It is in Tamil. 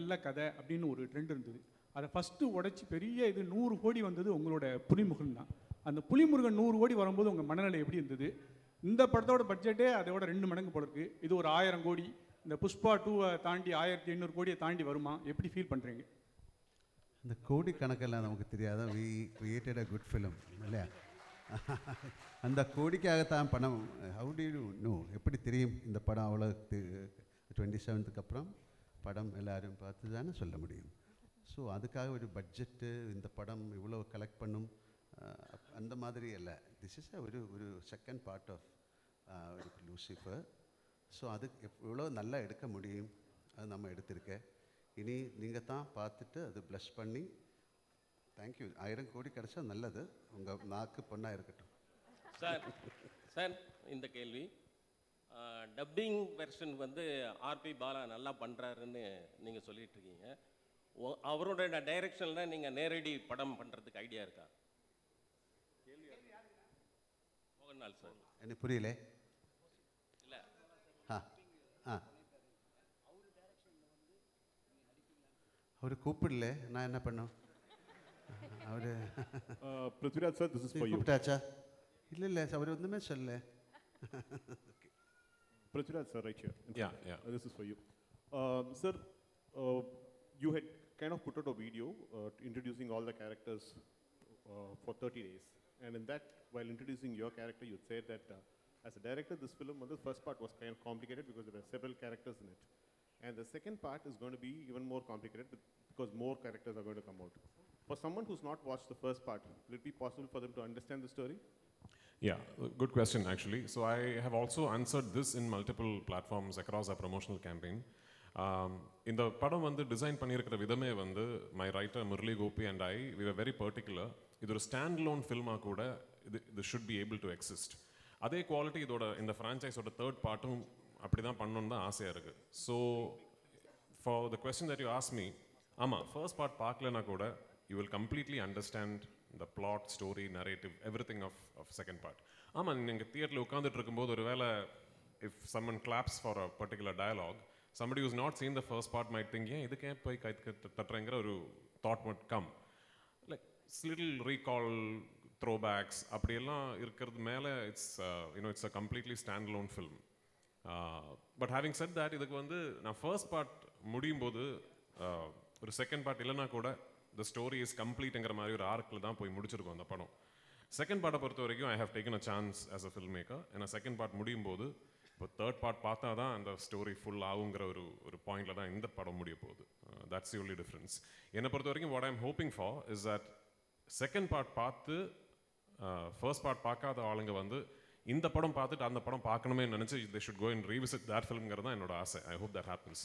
நல்ல கதை அப்படின்னு ஒரு ட்ரெண்ட் இருந்தது. அதை ஃபஸ்ட்டு உடைச்சி பெரிய இது 100 கோடி வந்தது உங்களோட புலிமுருகன் தான். அந்த புலிமுருகன் 100 கோடி வரும்போது உங்கள் மனநிலை எப்படி இருந்தது? இந்த படத்தோட பட்ஜெட்டே அதோட 2 மடங்கு போல இருக்குது. இது ஒரு 1000 கோடி, இந்த புஷ்பா 2 தாண்டி 1500 கோடியை தாண்டி வருமா? எப்படி ஃபீல் பண்ணுறீங்க? இந்த கோடி கணக்கெல்லாம் நமக்கு தெரியாத. We created a good film இல்லையா? அந்த கோடிக்காகத்தான் படம். How do you know? எப்படி தெரியும் இந்த படம் அவ்வளோ 27க்கு அப்புறம் படம் எல்லோரும் பார்த்து தானே சொல்ல முடியும். ஸோ அதுக்காக ஒரு பட்ஜெட்டு இந்த படம் இவ்வளோ கலெக்ட் பண்ணும் அந்த மாதிரி இல்லை. திஸ் இஸ் ஒரு second part of Lucifer. So அது எவ்வளோ நல்லா எடுக்க முடியும் அது நம்ம எடுத்திருக்கேன். இனி நீங்கள் தான் பார்த்துட்டு அது ப்ளஷ் பண்ணி தேங்க்யூ. 1000 கோடி கிடச்சா நல்லது. உங்கள் நாக்கு பொண்ணாக இருக்கட்டும். சார் இந்த கேள்வி, டப்பிங் வெர்ஷன் வந்து ஆர்பி பாலா நல்லா பண்ணுறாருன்னு நீங்கள் சொல்லிட்டு இருக்கீங்க. அவரோட டைரக்ஷனில் நீங்கள் நேரடி படம் பண்ணுறதுக்கு ஐடியா இருக்கா? மோகன்லால் சார். எனக்கு புரியல. இல்லை அவர் கூப்பிடல, நான் என்ன பண்ணோம்? அவர் Prithviraj sir, this is for you. கூப்பிட்டாச்சா? இல்லை அவர் ஒன்றுமே சொல்லல. Prithviraj sir, right here. Yeah. This is for you. Sir, you had kind of put out a video introducing all the characters for 30 days. And in that, while introducing your character, you said that as a director, this film, the first part was kind of complicated because there were several characters in it. And the second part is going to be even more complicated because more characters are going to come out. For someone who's not watched the first part, will it be possible for them to understand the story? Yeah, good question actually. So I have also answered this in multiple platforms across our promotional campaign. இந்த படம் வந்து டிசைன் பண்ணியிருக்கிற விதமே வந்து my writer Murali Gopy and I we are very particular. இது ஒரு ஸ்டாண்ட் லோன் ஃபில்மாக கூட இது should be able to exist. அதே குவாலிட்டி இதோட இந்த ஃப்ரான்ச்சைஸோட தேர்ட் பார்ட்டும் அப்படி தான் பண்ணணுன்னு தான் ஆசையாக இருக்குது. So for the question that you ask me, ஆமாம், ஃபர்ஸ்ட் பார்ட் பார்க்கலனா கூட you will completely understand the plot, story, narrative, everything of second part. ஆமாம், நீங்கள் தியேட்டரில் உட்காந்துட்டு இருக்கும்போது ஒரு வேளை if someone claps for a particular dialogue, somebody who's not seen the first part might think, yeah, இதுக்கு ஏன் போய் கை தட்டுறேங்கிற ஒரு thought might come. Like little recall, throwbacks அப்படியெல்லாம் இருக்கிறது மேலே it's a completely standalone film. But having said that, இதுக்கு வந்து நான் ஃபர்ஸ்ட் பார்ட் முடியும் போது ஒரு செகண்ட் பார்ட் இல்லைனா கூட the story is completeங்கிற மாதிரி ஒரு ஆர்க்கில் தான் போய் முடிச்சிருக்கோம் அந்த படம். செகண்ட் பார்ட்டை பொறுத்த வரைக்கும் I have taken a chance as a filmmaker. ஏன்னா செகண்ட் பார்ட் முடியும் போது இப்போ தேர்ட் பார்ட் பார்த்தா தான் அந்த ஸ்டோரி ஃபுல் ஆகுங்கிற ஒரு பாயிண்டில் தான் இந்த படம் முடிய போகுது. That's the only difference. என்னை பொறுத்த வரைக்கும் what I am hoping for is that second part பார்த்து ஃபர்ஸ்ட் பார்ட் பார்க்காத ஆளுங்க வந்து இந்த படம் பார்த்துட்டு அந்த படம் பார்க்கணுமே நினச்சி they should go and revisit that ஃபிலிம்ங்கிறது தான் என்னோட ஆசை. I hope that happens.